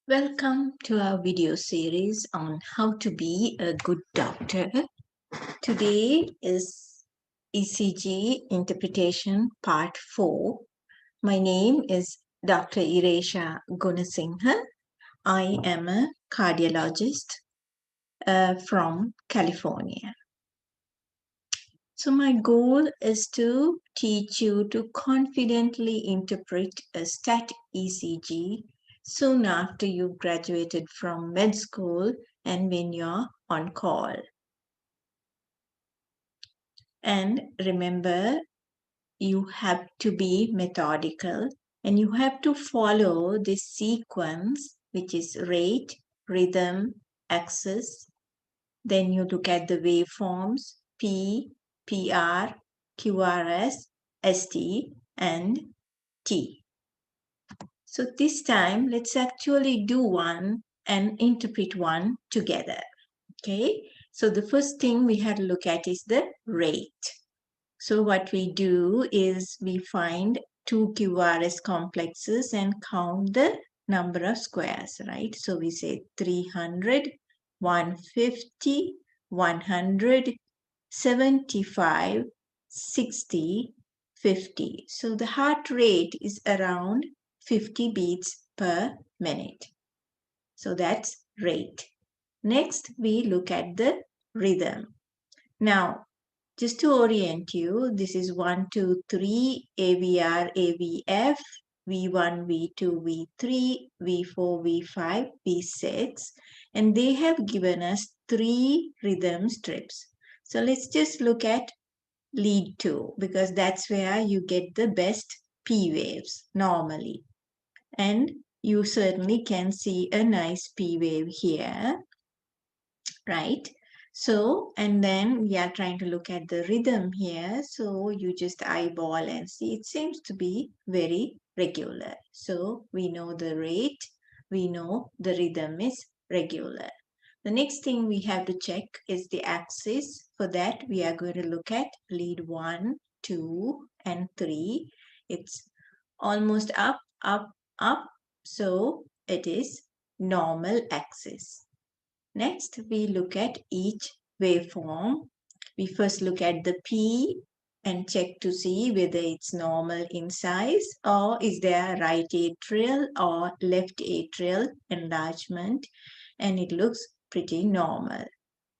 Welcome to our video series on how to be a good doctor. Today is ECG interpretation part 4. My name is Dr. Iresha Gunasinghe. I am a cardiologist from California. So my goal is to teach you to confidently interpret a stat ECG soon after you graduated from med school and when you're on call. And remember, you have to be methodical and you have to follow this sequence, which is rate, rhythm, axis. Then you look at the waveforms, P, PR, QRS, ST, and T. So this time, let's actually do one and interpret one together. Okay, so the first thing we had to look at is the rate. So what we do is we find two QRS complexes and count the number of squares, right? So we say 300, 150, 100, 75, 60, 50. So the heart rate is around 50 beats per minute. So that's rate. Next, we look at the rhythm. Now, just to orient you, this is 1, 2, 3, AVR, AVF, V1, V2, V3, V4, V5, V6, and they have given us 3 rhythm strips. So let's just look at lead 2 because that's where you get the best P waves normally. And you certainly can see a nice P wave here, right? So, and then we are trying to look at the rhythm here. So you just eyeball and see it seems to be very regular. So we know the rate, we know the rhythm is regular. The next thing we have to check is the axis. For that, we are going to look at lead 1, 2, and 3. It's almost up, up, up. So it is normal axis. Next, we look at each waveform. We first look at the P and check to see whether it's normal in size or is there right atrial or left atrial enlargement, and it looks pretty normal.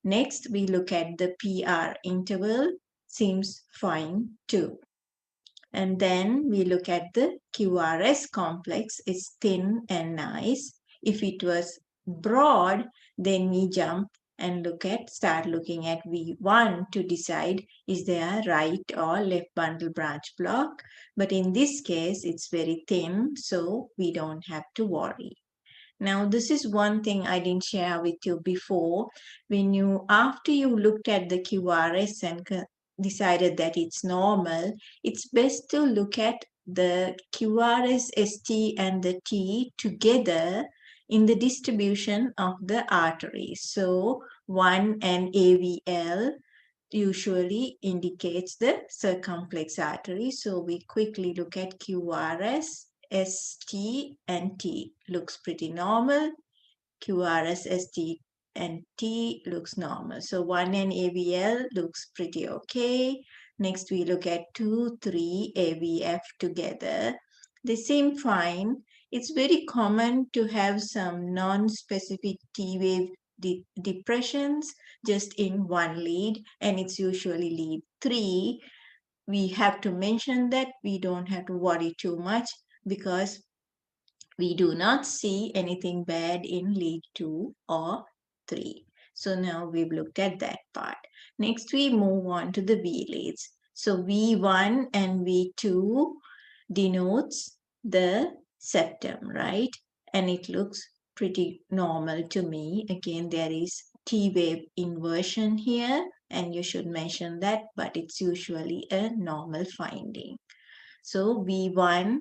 Next, we look at the PR interval, seems fine too. And then we look at the QRS complex, it's thin and nice. If it was broad, then we jump and start looking at V1 to decide is there right or left bundle branch block. But in this case, it's very thin, so we don't have to worry. Now, this is one thing I didn't share with you before. After you looked at the QRS and decided that it's normal, it's best to look at the QRS, ST, and the T together in the distribution of the arteries. So, 1 and AVL usually indicates the circumflex artery. So, we quickly look at QRS, ST, and T. Looks pretty normal. QRS, ST, and T looks normal. So 1 and AVL looks pretty okay. Next, we look at 2, 3, AVF together. They seem fine. It's very common to have some non-specific T wave depressions just in one lead, and it's usually lead 3. We have to mention that we don't have to worry too much because we do not see anything bad in lead 2 or 3. So now we've looked at that part. Next, we move on to the V leads. So V1 and V2 denotes the septum, right? And it looks pretty normal to me. Again, there is T-wave inversion here, and you should mention that, but it's usually a normal finding. So V1,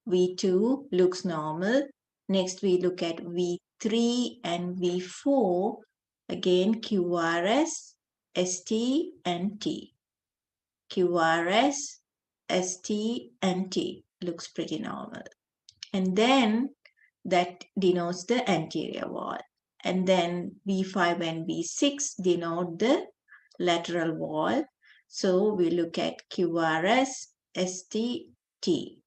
V2 looks normal. Next, we look at V3 and V4. Again, QRS, ST, and T. QRS, ST, and T looks pretty normal. And then that denotes the anterior wall. And then V5 and V6 denote the lateral wall. So we look at QRS, ST, T.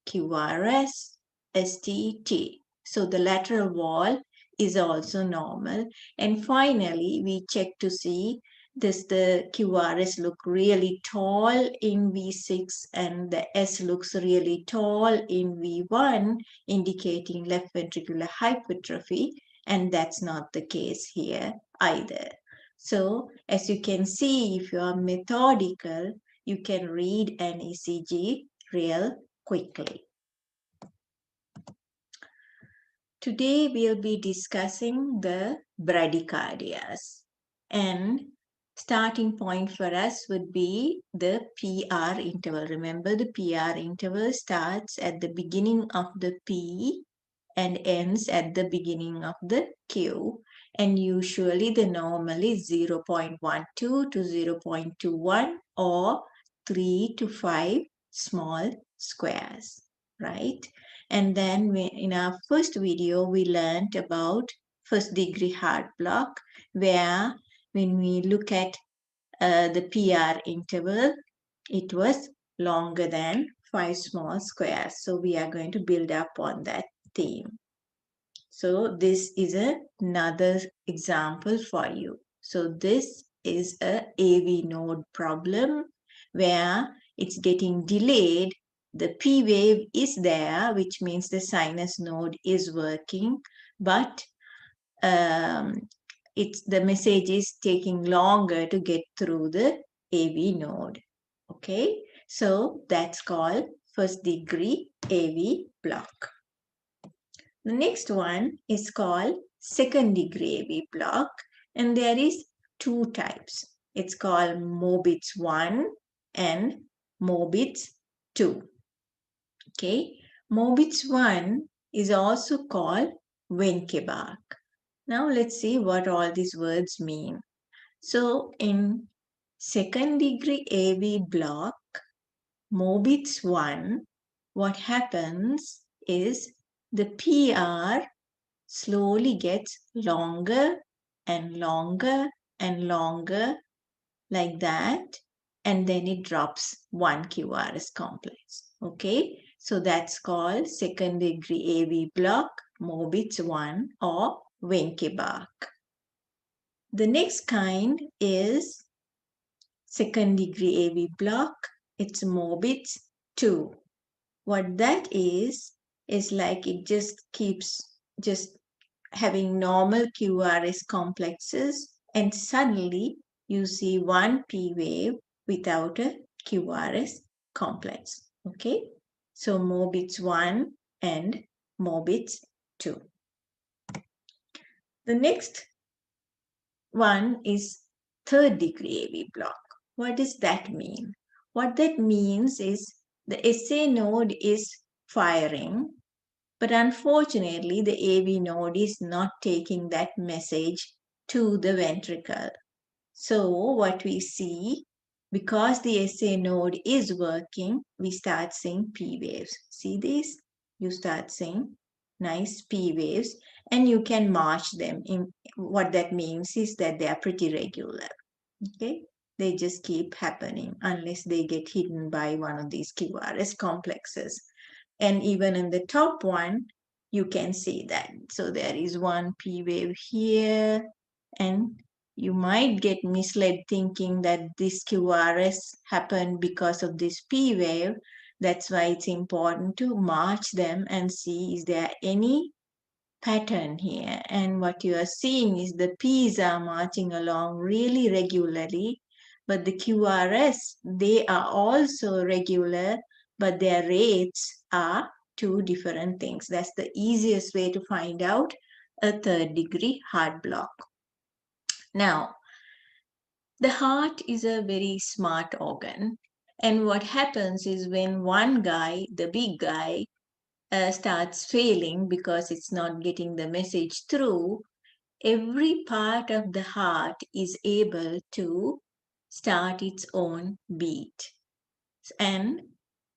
QRS, ST, T. So the lateral wall is also normal. And finally, we check to see does the QRS look really tall in V6 and the S looks really tall in V1, indicating left ventricular hypertrophy, and that's not the case here either. So as you can see, if you are methodical, you can read an ECG real quickly. Today we'll be discussing the bradycardias, and starting point for us would be the PR interval. Remember, the PR interval starts at the beginning of the P and ends at the beginning of the Q, and usually the normal is 0.12 to 0.21 or 3 to 5 small squares, right? And then in our first video, we learned about first degree heart block, where when we look at the PR interval, it was longer than 5 small squares. So we are going to build up on that theme. So this is another example for you. So this is a AV node problem where it's getting delayed. The P wave is there, which means the sinus node is working, but the message is taking longer to get through the AV node. Okay, so that's called first degree AV block. The next one is called second degree AV block, and there is two types. It's called Mobitz 1 and Mobitz 2. Okay, Mobitz 1 is also called Wenckebach. Now let's see what all these words mean. So in second degree AV block, Mobitz 1, what happens is the PR slowly gets longer and longer and longer like that, and then it drops 1 QRS complex. Okay, so that's called second degree AV block, Mobitz 1 or Wenckebach. The next kind is second degree AV block. It's Mobitz 2. What that is like it just keeps just having normal QRS complexes, and suddenly you see one P wave without a QRS complex. Okay, so Mobitz 1 and Mobitz 2. The next one is third degree AV block. What does that mean? What that means is the SA node is firing, but unfortunately, the AV node is not taking that message to the ventricle. So what we see, because the SA node is working, we start seeing P waves. See this? You start seeing nice P waves, and you can march them. What that means is that they are pretty regular. Okay? They just keep happening unless they get hidden by one of these QRS complexes. And even in the top one, you can see that. So there is one P wave here, and you might get misled thinking that this QRS happened because of this P wave. That's why it's important to march them and see is there any pattern here. And what you are seeing is the P's are marching along really regularly, but the QRS, they are also regular, but their rates are two different things. That's the easiest way to find out a third degree heart block. Now, the heart is a very smart organ. And what happens is when one guy, the big guy, starts failing because it's not getting the message through, every part of the heart is able to start its own beat. And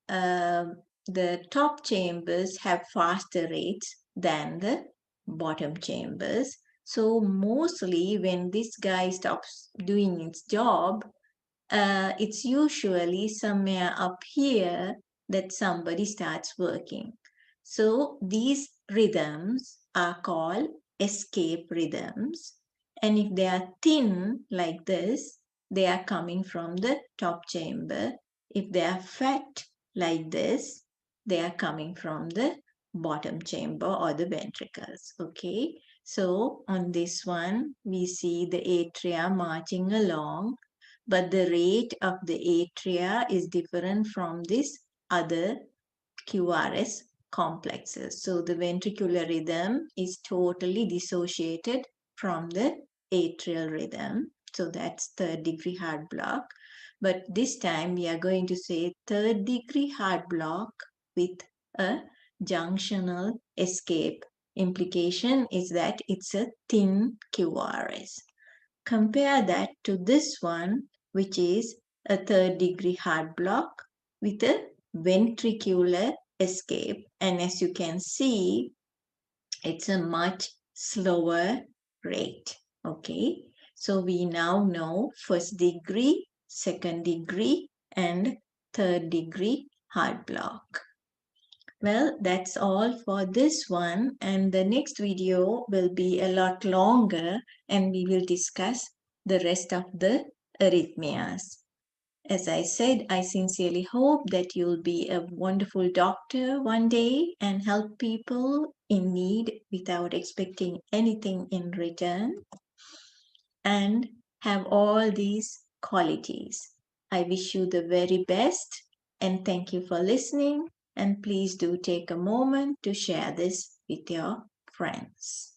the top chambers have faster rates than the bottom chambers. So mostly when this guy stops doing its job, it's usually somewhere up here that somebody starts working. So these rhythms are called escape rhythms. And if they are thin like this, they are coming from the top chamber. If they are fat like this, they are coming from the bottom chamber or the ventricles. Okay. So on this one, we see the atria marching along, but the rate of the atria is different from this other QRS complexes. So the ventricular rhythm is totally dissociated from the atrial rhythm. So that's third degree heart block. But this time we are going to say third degree heart block with a junctional escape. Implication is that it's a thin QRS. Compare that to this one, which is a third degree heart block with a ventricular escape. And as you can see, it's a much slower rate. Okay, so we now know first degree, second degree, and third degree heart block. Well, that's all for this one, and the next video will be a lot longer and we will discuss the rest of the arrhythmias. As I said, I sincerely hope that you'll be a wonderful doctor one day and help people in need without expecting anything in return and have all these qualities. I wish you the very best and thank you for listening. And please do take a moment to share this with your friends.